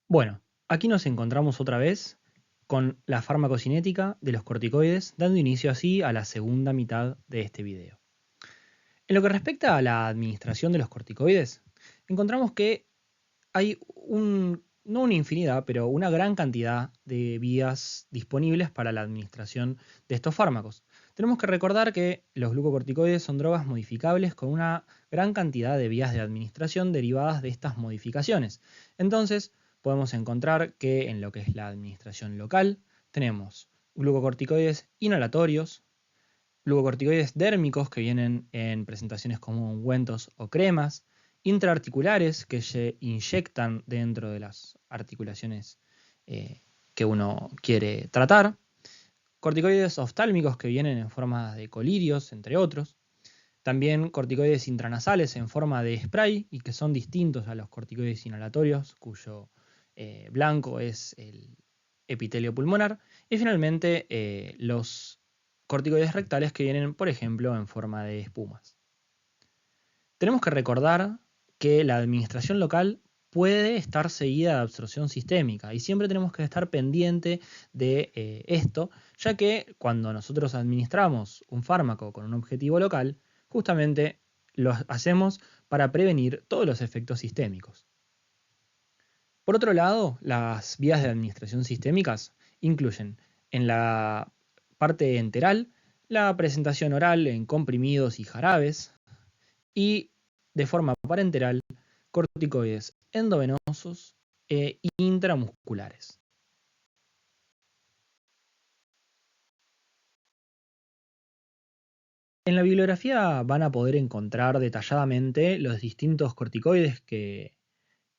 Bueno, aquí nos encontramos otra vez con la farmacocinética de los corticoides, dando inicio así a la segunda mitad de este video. En lo que respecta a la administración de los corticoides, encontramos que hay no una infinidad, pero una gran cantidad de vías disponibles para la administración de estos fármacos. Tenemos que recordar que los glucocorticoides son drogas modificables con una gran cantidad de vías de administración derivadas de estas modificaciones. Entonces, podemos encontrar que en lo que es la administración local, tenemos glucocorticoides inhalatorios, glucocorticoides dérmicos que vienen en presentaciones como ungüentos o cremas, intraarticulares que se inyectan dentro de las articulaciones que uno quiere tratar, corticoides oftálmicos que vienen en forma de colirios, entre otros, también corticoides intranasales en forma de spray y que son distintos a los corticoides inhalatorios, cuyo blanco es el epitelio pulmonar, y finalmente los corticoides rectales que vienen, por ejemplo, en forma de espumas. Tenemos que recordar que la administración local puede estar seguida de absorción sistémica y siempre tenemos que estar pendiente de esto, ya que cuando nosotros administramos un fármaco con un objetivo local, justamente lo hacemos para prevenir todos los efectos sistémicos. Por otro lado, las vías de administración sistémicas incluyen en la parte enteral la presentación oral en comprimidos y jarabes y de forma parenteral corticoides endovenosos e intramusculares. En la bibliografía van a poder encontrar detalladamente los distintos corticoides que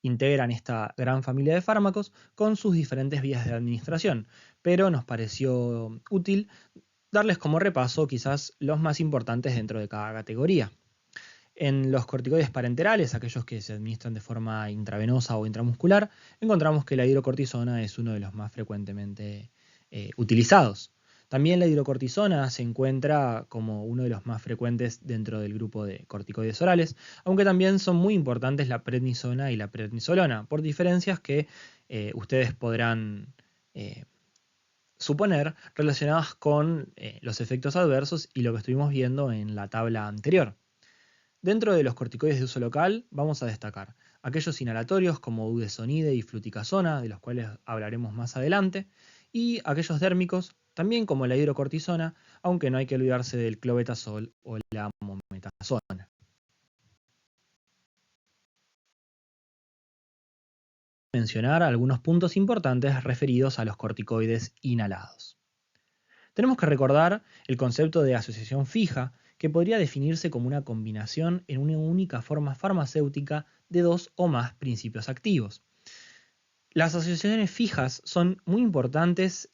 integran esta gran familia de fármacos con sus diferentes vías de administración, pero nos pareció útil darles como repaso quizás los más importantes dentro de cada categoría. En los corticoides parenterales, aquellos que se administran de forma intravenosa o intramuscular, encontramos que la hidrocortisona es uno de los más frecuentemente utilizados. También la hidrocortisona se encuentra como uno de los más frecuentes dentro del grupo de corticoides orales, aunque también son muy importantes la prednisona y la prednisolona, por diferencias que ustedes podrán suponer relacionadas con los efectos adversos y lo que estuvimos viendo en la tabla anterior. Dentro de los corticoides de uso local vamos a destacar aquellos inhalatorios como budesonide y fluticasona, de los cuales hablaremos más adelante, y aquellos dérmicos, también como la hidrocortisona, aunque no hay que olvidarse del clobetasol o la mometasona. Mencionar algunos puntos importantes referidos a los corticoides inhalados. Tenemos que recordar el concepto de asociación fija, que podría definirse como una combinación en una única forma farmacéutica de dos o más principios activos. Las asociaciones fijas son muy importantes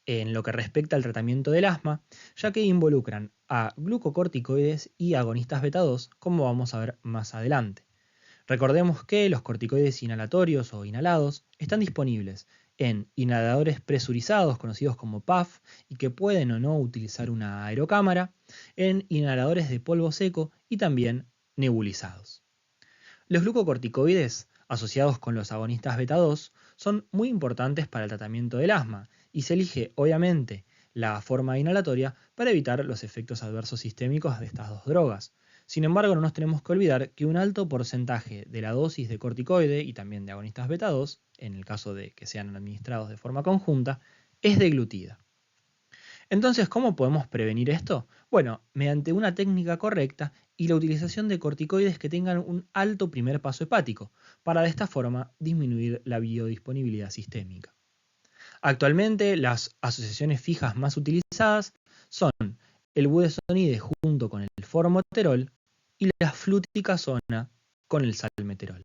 en lo que respecta al tratamiento del asma, ya que involucran a glucocorticoides y agonistas beta 2, como vamos a ver más adelante. Recordemos que los corticoides inhalatorios o inhalados están disponibles en inhaladores presurizados conocidos como PAF y que pueden o no utilizar una aerocámara, en inhaladores de polvo seco y también nebulizados. Los glucocorticoides asociados con los agonistas beta 2 son muy importantes para el tratamiento del asma y se elige obviamente la forma inhalatoria para evitar los efectos adversos sistémicos de estas dos drogas. Sin embargo, no nos tenemos que olvidar que un alto porcentaje de la dosis de corticoide y también de agonistas beta 2, en el caso de que sean administrados de forma conjunta, es deglutida. Entonces, ¿cómo podemos prevenir esto? Bueno, mediante una técnica correcta y la utilización de corticoides que tengan un alto primer paso hepático, para de esta forma disminuir la biodisponibilidad sistémica. Actualmente, las asociaciones fijas más utilizadas son el budesonide junto con el formoterol y la fluticasona con el salmeterol.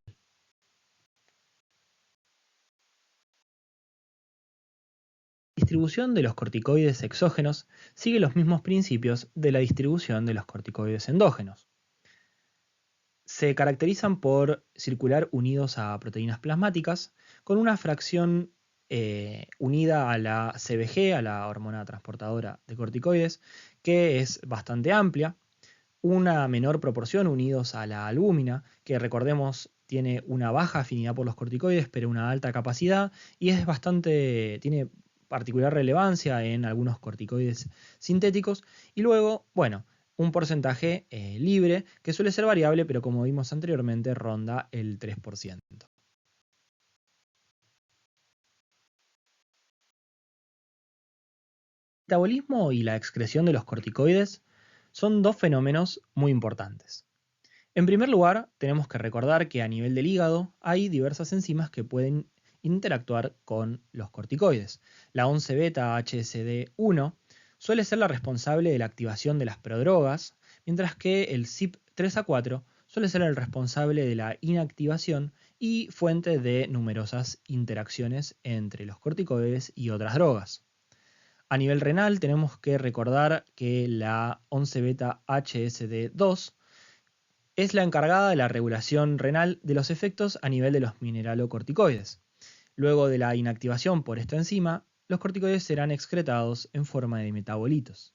La distribución de los corticoides exógenos sigue los mismos principios de la distribución de los corticoides endógenos. Se caracterizan por circular unidos a proteínas plasmáticas con una fracción unida a la CBG, a la hormona transportadora de corticoides, que es bastante amplia, una menor proporción unidos a la albúmina, que recordemos tiene una baja afinidad por los corticoides, pero una alta capacidad, y tiene particular relevancia en algunos corticoides sintéticos. Y luego, bueno, un porcentaje libre, que suele ser variable, pero como vimos anteriormente, ronda el 3%. El metabolismo y la excreción de los corticoides son dos fenómenos muy importantes. En primer lugar, tenemos que recordar que a nivel del hígado hay diversas enzimas que pueden interactuar con los corticoides. La 11-beta-HSD1 suele ser la responsable de la activación de las prodrogas, mientras que el CYP3A4 suele ser el responsable de la inactivación y fuente de numerosas interacciones entre los corticoides y otras drogas. A nivel renal tenemos que recordar que la 11-beta-HSD2 es la encargada de la regulación renal de los efectos a nivel de los mineralocorticoides. Luego de la inactivación por esta enzima, los corticoides serán excretados en forma de metabolitos.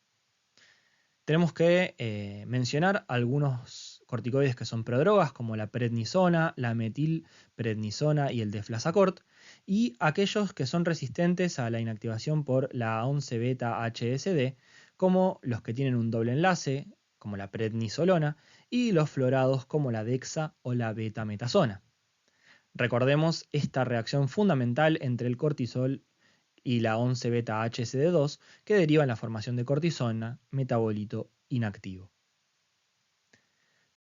Tenemos que mencionar algunos corticoides que son prodrogas, como la prednisona, la metilprednisona y el deflazacort, y aquellos que son resistentes a la inactivación por la 11-beta-HSD, como los que tienen un doble enlace, como la prednisolona, y los fluorados como la dexa o la betametasona. Recordemos esta reacción fundamental entre el cortisol y la 11-beta-HSD2 que deriva en la formación de cortisona, metabolito inactivo.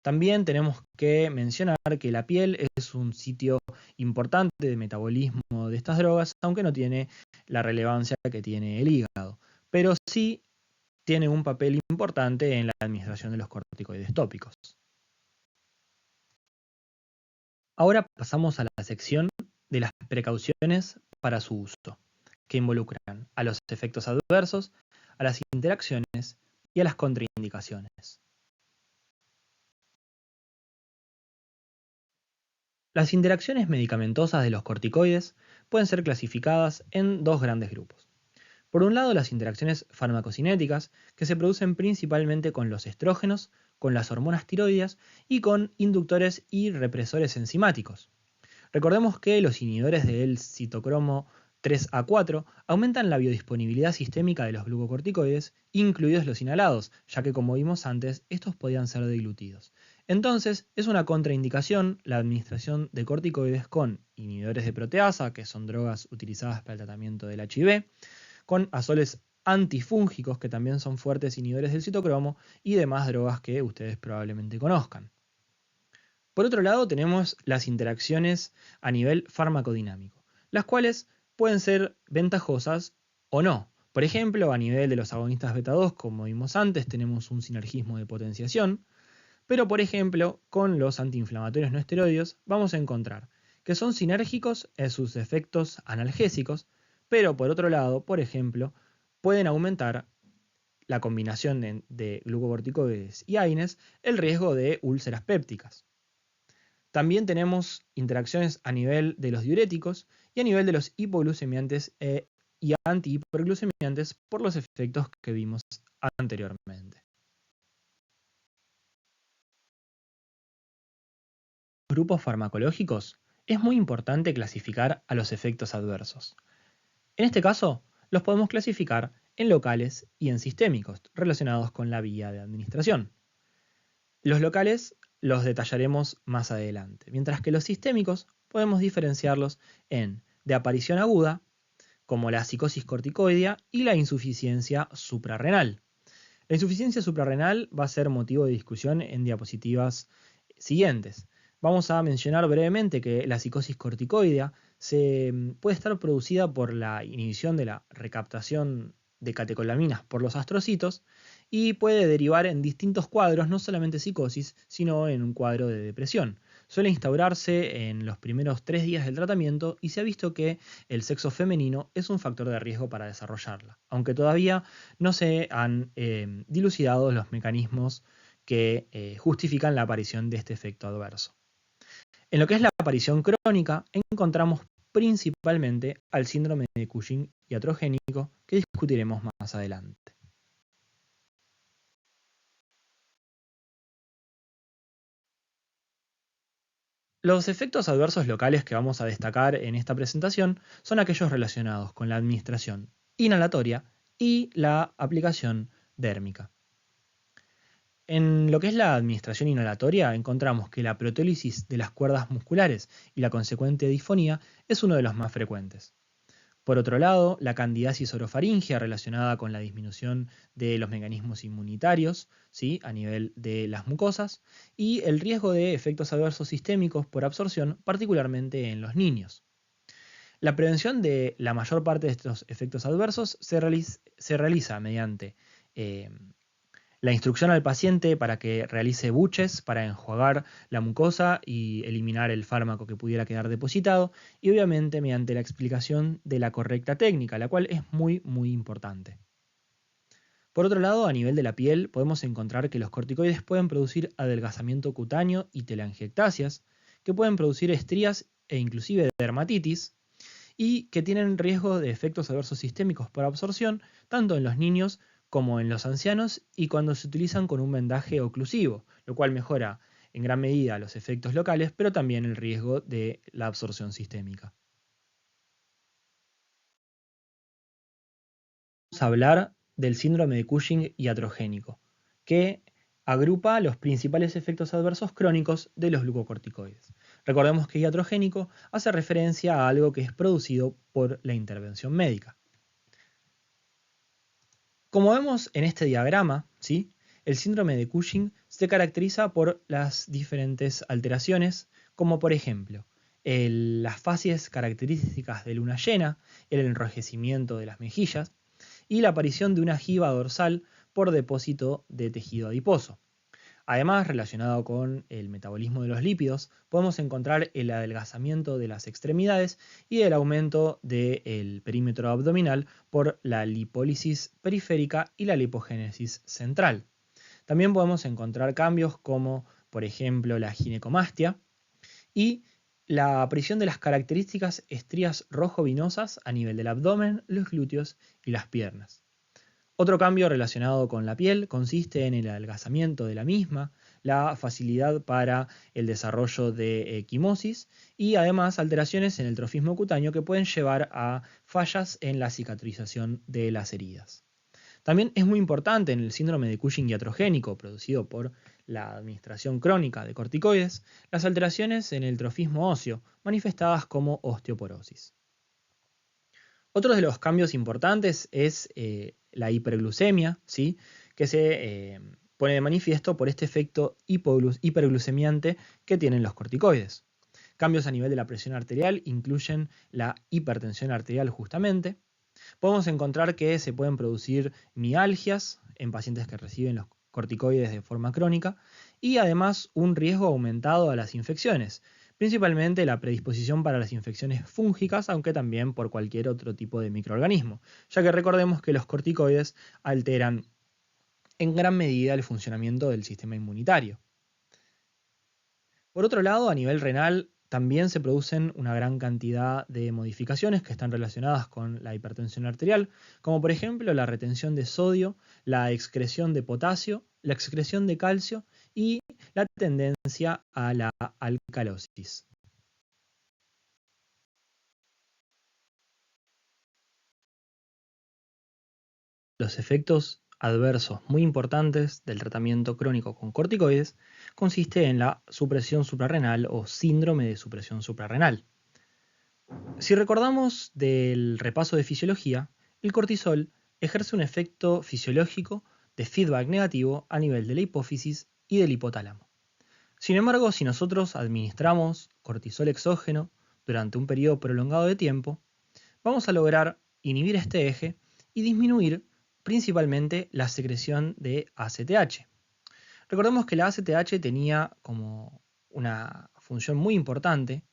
También tenemos que mencionar que la piel es un sitio importante de metabolismo de estas drogas, aunque no tiene la relevancia que tiene el hígado, pero sí tiene un papel importante en la administración de los corticoides tópicos. Ahora pasamos a la sección de las precauciones para su uso, que involucran a los efectos adversos, a las interacciones y a las contraindicaciones. Las interacciones medicamentosas de los corticoides pueden ser clasificadas en dos grandes grupos. Por un lado, las interacciones farmacocinéticas, que se producen principalmente con los estrógenos, con las hormonas tiroideas y con inductores y represores enzimáticos. Recordemos que los inhibidores del citocromo 3A4 aumentan la biodisponibilidad sistémica de los glucocorticoides, incluidos los inhalados, ya que como vimos antes, estos podían ser diluidos. Entonces, es una contraindicación la administración de corticoides con inhibidores de proteasa, que son drogas utilizadas para el tratamiento del HIV, con azoles antifúngicos, que también son fuertes inhibidores del citocromo, y demás drogas que ustedes probablemente conozcan. Por otro lado, tenemos las interacciones a nivel farmacodinámico, las cuales pueden ser ventajosas o no. Por ejemplo, a nivel de los agonistas beta 2, como vimos antes, tenemos un sinergismo de potenciación, pero por ejemplo, con los antiinflamatorios no esteroideos vamos a encontrar que son sinérgicos en sus efectos analgésicos, pero por otro lado, por ejemplo, pueden aumentar la combinación de glucocorticoides y AINES el riesgo de úlceras pépticas. También tenemos interacciones a nivel de los diuréticos y a nivel de los hipoglucemiantes y antihiperglucemiantes por los efectos que vimos anteriormente. Grupos farmacológicos, es muy importante clasificar a los efectos adversos. En este caso, los podemos clasificar en locales y en sistémicos, relacionados con la vía de administración. Los locales los detallaremos más adelante, mientras que los sistémicos podemos diferenciarlos en de aparición aguda, como la psicosis corticoidea, y la insuficiencia suprarrenal. La insuficiencia suprarrenal va a ser motivo de discusión en diapositivas siguientes. Vamos a mencionar brevemente que la psicosis corticoidea puede estar producida por la inhibición de la recaptación de catecolaminas por los astrocitos y puede derivar en distintos cuadros, no solamente psicosis, sino en un cuadro de depresión. Suele instaurarse en los primeros 3 días del tratamiento y se ha visto que el sexo femenino es un factor de riesgo para desarrollarla, aunque todavía no se han dilucidado los mecanismos que justifican la aparición de este efecto adverso. En lo que es la aparición crónica, encontramos principalmente al síndrome de Cushing iatrogénico, que discutiremos más adelante. Los efectos adversos locales que vamos a destacar en esta presentación son aquellos relacionados con la administración inhalatoria y la aplicación dérmica. En lo que es la administración inhalatoria encontramos que la proteólisis de las cuerdas musculares y la consecuente disfonía es uno de los más frecuentes. Por otro lado, la candidiasis orofaringea relacionada con la disminución de los mecanismos inmunitarios, ¿sí?, a nivel de las mucosas, y el riesgo de efectos adversos sistémicos por absorción, particularmente en los niños. La prevención de la mayor parte de estos efectos adversos se realiza mediante la instrucción al paciente para que realice buches para enjuagar la mucosa y eliminar el fármaco que pudiera quedar depositado, y obviamente mediante la explicación de la correcta técnica, la cual es muy importante. Por otro lado, a nivel de la piel podemos encontrar que los corticoides pueden producir adelgazamiento cutáneo y telangiectasias, que pueden producir estrías e inclusive dermatitis, y que tienen riesgo de efectos adversos sistémicos por absorción tanto en los niños como en los ancianos y cuando se utilizan con un vendaje oclusivo, lo cual mejora en gran medida los efectos locales, pero también el riesgo de la absorción sistémica. Vamos a hablar del síndrome de Cushing iatrogénico, que agrupa los principales efectos adversos crónicos de los glucocorticoides. Recordemos que iatrogénico hace referencia a algo que es producido por la intervención médica. Como vemos en este diagrama, ¿sí?, el síndrome de Cushing se caracteriza por las diferentes alteraciones, como por ejemplo, las fases características de luna llena, el enrojecimiento de las mejillas y la aparición de una jiba dorsal por depósito de tejido adiposo. Además, relacionado con el metabolismo de los lípidos, podemos encontrar el adelgazamiento de las extremidades y el aumento del perímetro abdominal por la lipólisis periférica y la lipogénesis central. También podemos encontrar cambios como, por ejemplo, la ginecomastia y la aparición de las características estrías rojo-vinosas a nivel del abdomen, los glúteos y las piernas. Otro cambio relacionado con la piel consiste en el adelgazamiento de la misma, la facilidad para el desarrollo de equimosis y además alteraciones en el trofismo cutáneo que pueden llevar a fallas en la cicatrización de las heridas. También es muy importante en el síndrome de Cushing iatrogénico producido por la administración crónica de corticoides, las alteraciones en el trofismo óseo manifestadas como osteoporosis. Otro de los cambios importantes es la hiperglucemia, ¿sí?, que se pone de manifiesto por este efecto hiperglucemiante que tienen los corticoides. Cambios a nivel de la presión arterial incluyen la hipertensión arterial justamente. Podemos encontrar que se pueden producir mialgias en pacientes que reciben los corticoides de forma crónica y además un riesgo aumentado a las infecciones, principalmente la predisposición para las infecciones fúngicas, aunque también por cualquier otro tipo de microorganismo, ya que recordemos que los corticoides alteran en gran medida el funcionamiento del sistema inmunitario. Por otro lado, a nivel renal, también se producen una gran cantidad de modificaciones que están relacionadas con la hipertensión arterial, como por ejemplo la retención de sodio, la excreción de potasio, la excreción de calcio y la tendencia a la alcalosis. Los efectos adversos muy importantes del tratamiento crónico con corticoides consiste en la supresión suprarrenal o síndrome de supresión suprarrenal. Si recordamos del repaso de fisiología, el cortisol ejerce un efecto fisiológico de feedback negativo a nivel de la hipófisis y del hipotálamo. Sin embargo, si nosotros administramos cortisol exógeno durante un periodo prolongado de tiempo, vamos a lograr inhibir este eje y disminuir principalmente la secreción de ACTH. Recordemos que la ACTH tenía como una función muy importante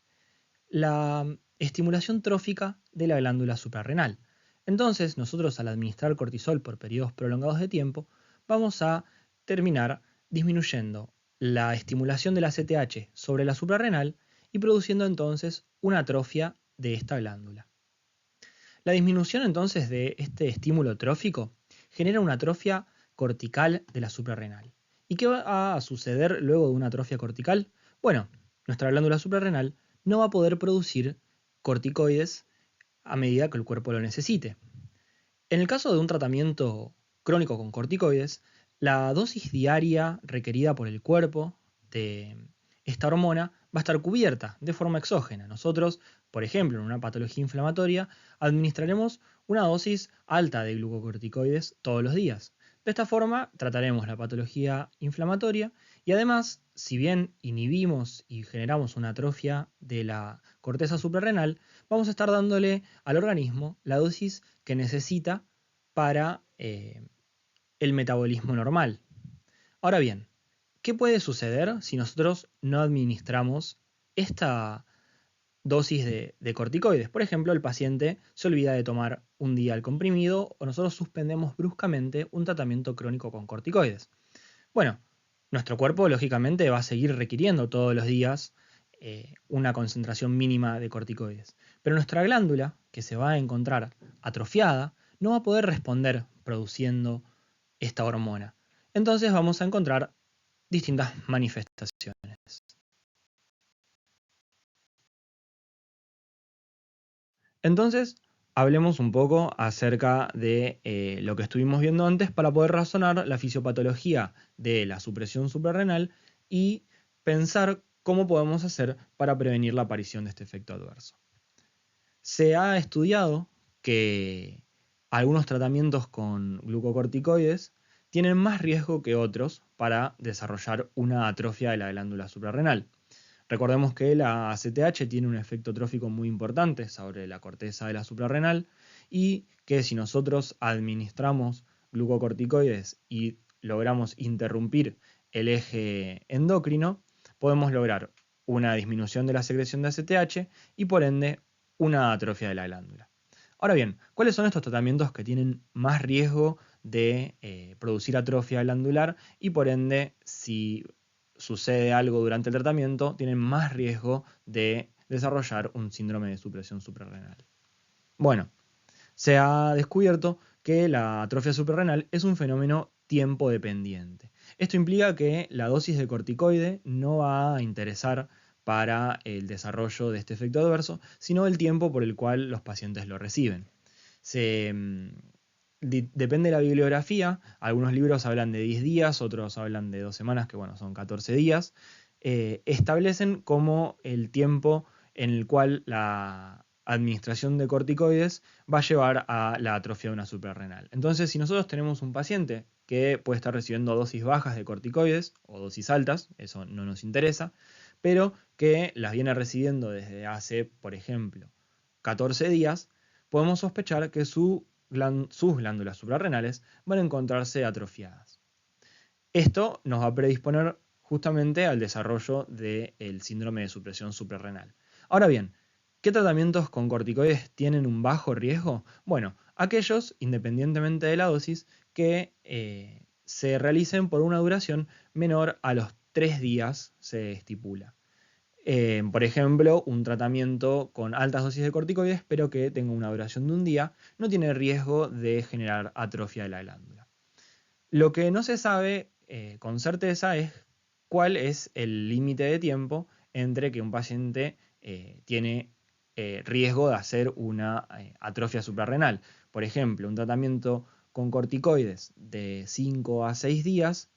la estimulación trófica de la glándula suprarrenal. Entonces, nosotros al administrar cortisol por periodos prolongados de tiempo, vamos a terminar disminuyendo la estimulación de la ACTH sobre la suprarrenal y produciendo entonces una atrofia de esta glándula. La disminución entonces de este estímulo trófico genera una atrofia cortical de la suprarrenal. ¿Y qué va a suceder luego de una atrofia cortical? Bueno, nuestra glándula suprarrenal no va a poder producir corticoides a medida que el cuerpo lo necesite. En el caso de un tratamiento crónico con corticoides, la dosis diaria requerida por el cuerpo de esta hormona va a estar cubierta de forma exógena. Nosotros, por ejemplo, en una patología inflamatoria, administraremos una dosis alta de glucocorticoides todos los días. De esta forma, trataremos la patología inflamatoria y además, si bien inhibimos y generamos una atrofia de la corteza suprarrenal, vamos a estar dándole al organismo la dosis que necesita para el metabolismo normal. Ahora bien, ¿qué puede suceder si nosotros no administramos esta dosis de corticoides? Por ejemplo, el paciente se olvida de tomar un día el comprimido o nosotros suspendemos bruscamente un tratamiento crónico con corticoides. Bueno, nuestro cuerpo lógicamente va a seguir requiriendo todos los días una concentración mínima de corticoides, pero nuestra glándula, que se va a encontrar atrofiada, no va a poder responder produciendo esta hormona. Entonces vamos a encontrar distintas manifestaciones. Entonces, hablemos un poco acerca de lo que estuvimos viendo antes para poder razonar la fisiopatología de la supresión suprarrenal y pensar cómo podemos hacer para prevenir la aparición de este efecto adverso. Se ha estudiado que algunos tratamientos con glucocorticoides tienen más riesgo que otros para desarrollar una atrofia de la glándula suprarrenal. Recordemos que la ACTH tiene un efecto trófico muy importante sobre la corteza de la suprarrenal y que si nosotros administramos glucocorticoides y logramos interrumpir el eje endocrino, podemos lograr una disminución de la secreción de ACTH y por ende una atrofia de la glándula. Ahora bien, ¿cuáles son estos tratamientos que tienen más riesgo de producir atrofia glandular y por ende, si sucede algo durante el tratamiento, tienen más riesgo de desarrollar un síndrome de supresión suprarrenal? Bueno, se ha descubierto que la atrofia suprarrenal es un fenómeno tiempo dependiente. Esto implica que la dosis de corticoide no va a interesar para el desarrollo de este efecto adverso, sino el tiempo por el cual los pacientes lo reciben. Depende de la bibliografía, algunos libros hablan de 10 días, otros hablan de 2 semanas, que bueno, son 14 días. Establecen como el tiempo en el cual la administración de corticoides va a llevar a la atrofia de una suprarrenal. Entonces, si nosotros tenemos un paciente que puede estar recibiendo dosis bajas de corticoides o dosis altas, eso no nos interesa, pero que las viene recibiendo desde hace, por ejemplo, 14 días, podemos sospechar que sus glándulas suprarrenales van a encontrarse atrofiadas. Esto nos va a predisponer justamente al desarrollo del síndrome de supresión suprarrenal. Ahora bien, ¿qué tratamientos con corticoides tienen un bajo riesgo? Bueno, aquellos, independientemente de la dosis, que se realicen por una duración menor a los 3 días, se estipula. Por ejemplo, un tratamiento con altas dosis de corticoides, pero que tenga una duración de un día, no tiene riesgo de generar atrofia de la glándula. Lo que no se sabe con certeza es cuál es el límite de tiempo entre que un paciente tiene riesgo de hacer una atrofia suprarrenal. Por ejemplo, un tratamiento con corticoides de 5 a 6 días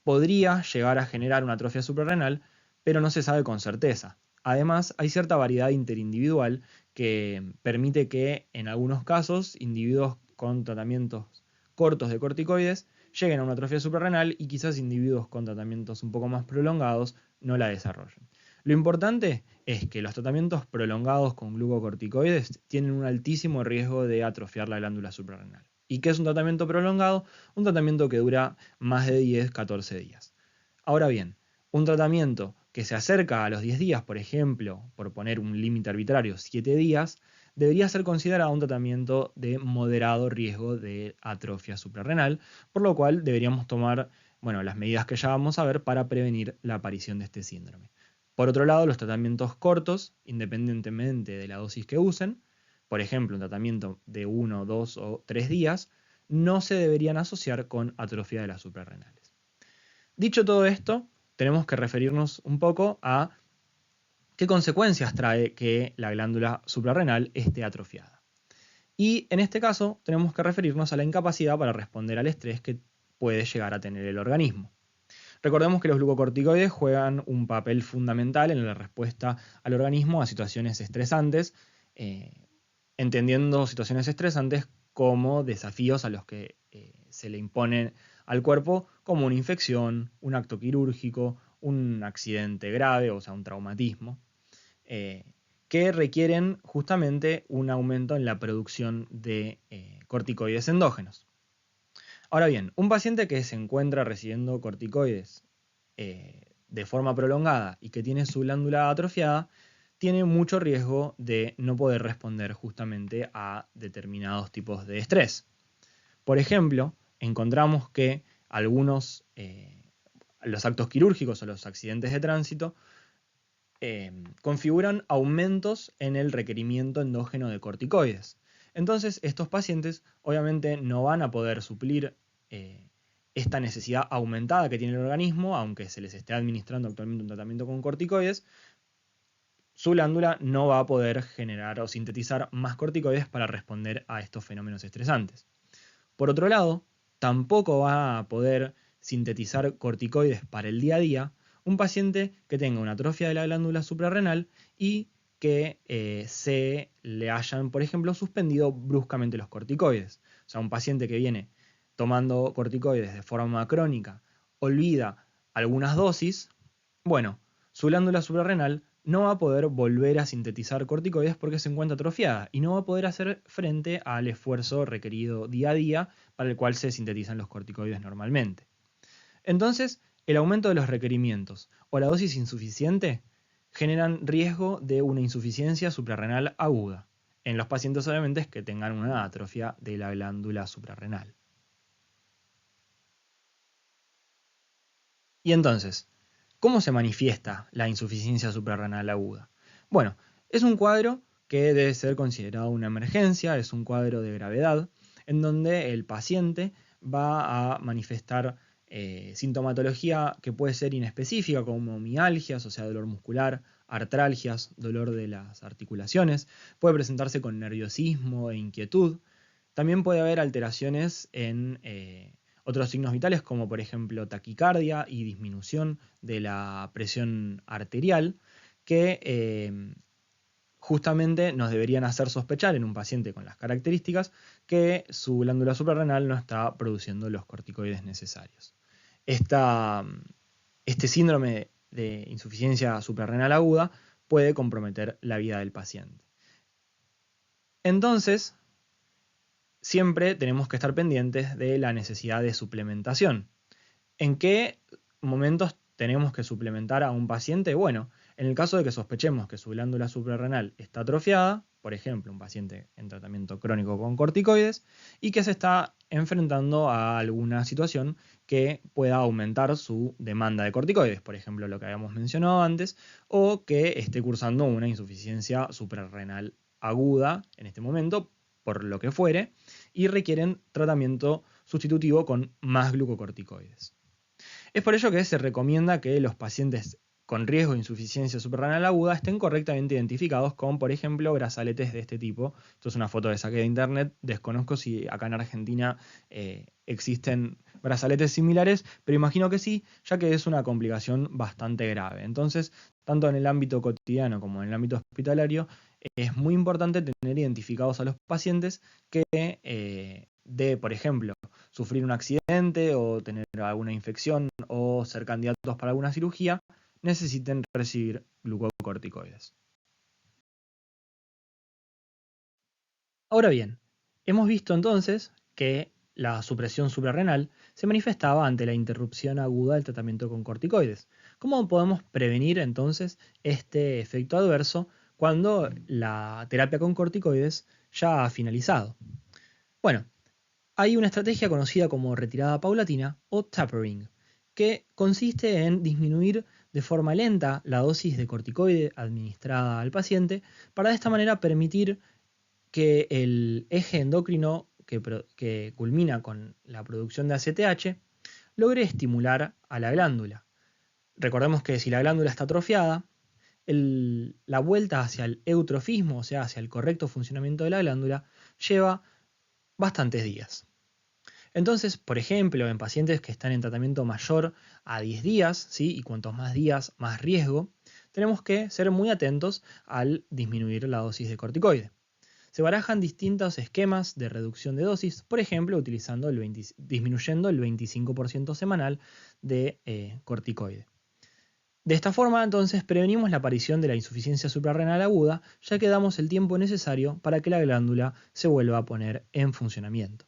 podría llegar a generar una atrofia suprarrenal, pero no se sabe con certeza. Además, hay cierta variedad interindividual que permite que en algunos casos individuos con tratamientos cortos de corticoides lleguen a una atrofia suprarrenal y quizás individuos con tratamientos un poco más prolongados no la desarrollen. Lo importante es que los tratamientos prolongados con glucocorticoides tienen un altísimo riesgo de atrofiar la glándula suprarrenal. ¿Y qué es un tratamiento prolongado? Un tratamiento que dura más de 10, 14 días. Ahora bien, un tratamiento que se acerca a los 10 días, por ejemplo, por poner un límite arbitrario, 7 días, debería ser considerado un tratamiento de moderado riesgo de atrofia suprarrenal, por lo cual deberíamos tomar, las medidas que ya vamos a ver para prevenir la aparición de este síndrome. Por otro lado, los tratamientos cortos, independientemente de la dosis que usen, por ejemplo, un tratamiento de 1, 2 o 3 días, no se deberían asociar con atrofia de las suprarrenales. Dicho todo esto, tenemos que referirnos un poco a qué consecuencias trae que la glándula suprarrenal esté atrofiada. Y en este caso tenemos que referirnos a la incapacidad para responder al estrés que puede llegar a tener el organismo. Recordemos que los glucocorticoides juegan un papel fundamental en la respuesta al organismo a situaciones estresantes, entendiendo situaciones estresantes como desafíos a los que se le imponen al cuerpo, como una infección, un acto quirúrgico, un accidente grave, o sea, un traumatismo, que requieren justamente un aumento en la producción de corticoides endógenos. Ahora bien, un paciente que se encuentra recibiendo corticoides de forma prolongada y que tiene su glándula atrofiada, tiene mucho riesgo de no poder responder justamente a determinados tipos de estrés. Por ejemplo, encontramos que los actos quirúrgicos o los accidentes de tránsito configuran aumentos en el requerimiento endógeno de corticoides. Entonces, estos pacientes obviamente no van a poder suplir esta necesidad aumentada que tiene el organismo, aunque se les esté administrando actualmente un tratamiento con corticoides. Su glándula no va a poder generar o sintetizar más corticoides para responder a estos fenómenos estresantes. Por otro lado, tampoco va a poder sintetizar corticoides para el día a día un paciente que tenga una atrofia de la glándula suprarrenal y que se le hayan, por ejemplo, suspendido bruscamente los corticoides. O sea, un paciente que viene tomando corticoides de forma crónica, olvida algunas dosis, bueno, su glándula suprarrenal no va a poder volver a sintetizar corticoides porque se encuentra atrofiada y no va a poder hacer frente al esfuerzo requerido día a día para el cual se sintetizan los corticoides normalmente. Entonces, el aumento de los requerimientos o la dosis insuficiente generan riesgo de una insuficiencia suprarrenal aguda en los pacientes obviamente que tengan una atrofia de la glándula suprarrenal. Y entonces, ¿cómo se manifiesta la insuficiencia suprarrenal aguda? Bueno, es un cuadro que debe ser considerado una emergencia, es un cuadro de gravedad, en donde el paciente va a manifestar sintomatología que puede ser inespecífica, como mialgias, o sea, dolor muscular, artralgias, dolor de las articulaciones, puede presentarse con nerviosismo e inquietud. También puede haber alteraciones en otros signos vitales, como por ejemplo taquicardia y disminución de la presión arterial, que justamente nos deberían hacer sospechar en un paciente con las características que su glándula suprarrenal no está produciendo los corticoides necesarios. Este síndrome de insuficiencia suprarrenal aguda puede comprometer la vida del paciente. Entonces, siempre tenemos que estar pendientes de la necesidad de suplementación. ¿En qué momentos tenemos que suplementar a un paciente? Bueno, en el caso de que sospechemos que su glándula suprarrenal está atrofiada, por ejemplo, un paciente en tratamiento crónico con corticoides, y que se está enfrentando a alguna situación que pueda aumentar su demanda de corticoides, por ejemplo, lo que habíamos mencionado antes, o que esté cursando una insuficiencia suprarrenal aguda en este momento, por lo que fuere, y requieren tratamiento sustitutivo con más glucocorticoides. Es por ello que se recomienda que los pacientes con riesgo de insuficiencia suprarrenal aguda estén correctamente identificados con, por ejemplo, brazaletes de este tipo. Esto es una foto que saqué de internet. Desconozco si acá en Argentina existen brazaletes similares, pero imagino que sí, ya que es una complicación bastante grave. Entonces, tanto en el ámbito cotidiano como en el ámbito hospitalario, es muy importante tener identificados a los pacientes que de, por ejemplo, sufrir un accidente o tener alguna infección o ser candidatos para alguna cirugía, necesiten recibir glucocorticoides. Ahora bien, hemos visto entonces que la supresión suprarrenal se manifestaba ante la interrupción aguda del tratamiento con corticoides. ¿Cómo podemos prevenir entonces este efecto adverso cuando la terapia con corticoides ya ha finalizado? Bueno, hay una estrategia conocida como retirada paulatina o tapering, que consiste en disminuir de forma lenta la dosis de corticoide administrada al paciente para de esta manera permitir que el eje endocrino que culmina con la producción de ACTH logre estimular a la glándula. Recordemos que si la glándula está atrofiada, la vuelta hacia el eutrofismo, o sea, hacia el correcto funcionamiento de la glándula, lleva bastantes días. Entonces, por ejemplo, en pacientes que están en tratamiento mayor a 10 días, ¿sí? Y cuantos más días, más riesgo, tenemos que ser muy atentos al disminuir la dosis de corticoide. Se barajan distintos esquemas de reducción de dosis, por ejemplo, disminuyendo el 25% semanal de corticoide. De esta forma, entonces, prevenimos la aparición de la insuficiencia suprarrenal aguda, ya que damos el tiempo necesario para que la glándula se vuelva a poner en funcionamiento.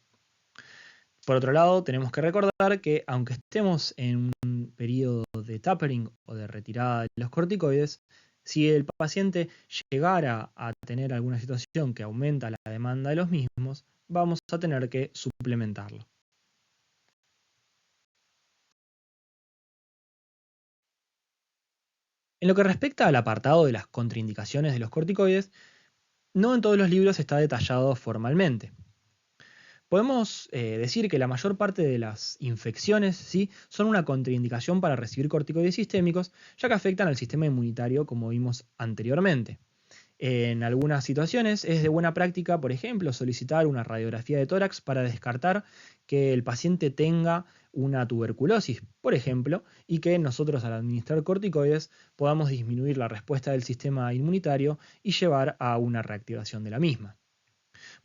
Por otro lado, tenemos que recordar que aunque estemos en un periodo de tapering o de retirada de los corticoides, si el paciente llegara a tener alguna situación que aumenta la demanda de los mismos, vamos a tener que suplementarlo. En lo que respecta al apartado de las contraindicaciones de los corticoides, no en todos los libros está detallado formalmente. Podemos decir que la mayor parte de las infecciones, ¿sí?, son una contraindicación para recibir corticoides sistémicos, ya que afectan al sistema inmunitario, como vimos anteriormente. En algunas situaciones es de buena práctica, por ejemplo, solicitar una radiografía de tórax para descartar que el paciente tenga una tuberculosis, por ejemplo, y que nosotros al administrar corticoides podamos disminuir la respuesta del sistema inmunitario y llevar a una reactivación de la misma.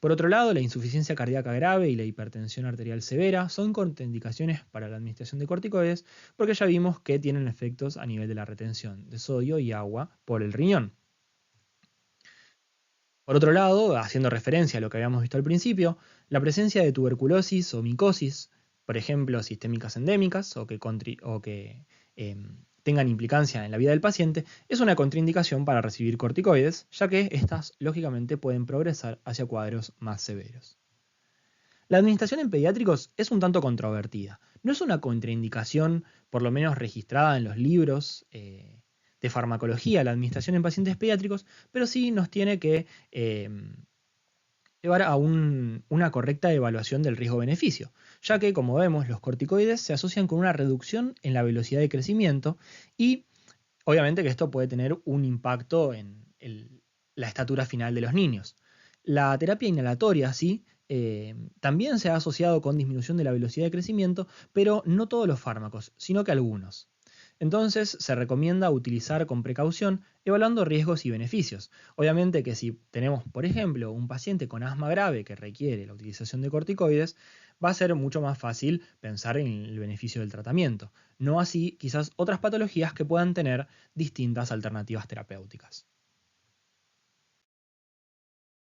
Por otro lado, la insuficiencia cardíaca grave y la hipertensión arterial severa son contraindicaciones para la administración de corticoides porque ya vimos que tienen efectos a nivel de la retención de sodio y agua por el riñón. Por otro lado, haciendo referencia a lo que habíamos visto al principio, la presencia de tuberculosis o micosis, por ejemplo, sistémicas endémicas o que tengan implicancia en la vida del paciente, es una contraindicación para recibir corticoides, ya que estas lógicamente pueden progresar hacia cuadros más severos. La administración en pediátricos es un tanto controvertida. No es una contraindicación, por lo menos registrada en los libros de farmacología, la administración en pacientes pediátricos, pero sí nos tiene que llevar a una correcta evaluación del riesgo-beneficio, ya que, como vemos, los corticoides se asocian con una reducción en la velocidad de crecimiento y obviamente que esto puede tener un impacto en la estatura final de los niños. La terapia inhalatoria, sí, también se ha asociado con disminución de la velocidad de crecimiento, pero no todos los fármacos, sino que algunos. Entonces se recomienda utilizar con precaución, evaluando riesgos y beneficios. Obviamente que si tenemos, por ejemplo, un paciente con asma grave que requiere la utilización de corticoides, va a ser mucho más fácil pensar en el beneficio del tratamiento. No así quizás otras patologías que puedan tener distintas alternativas terapéuticas.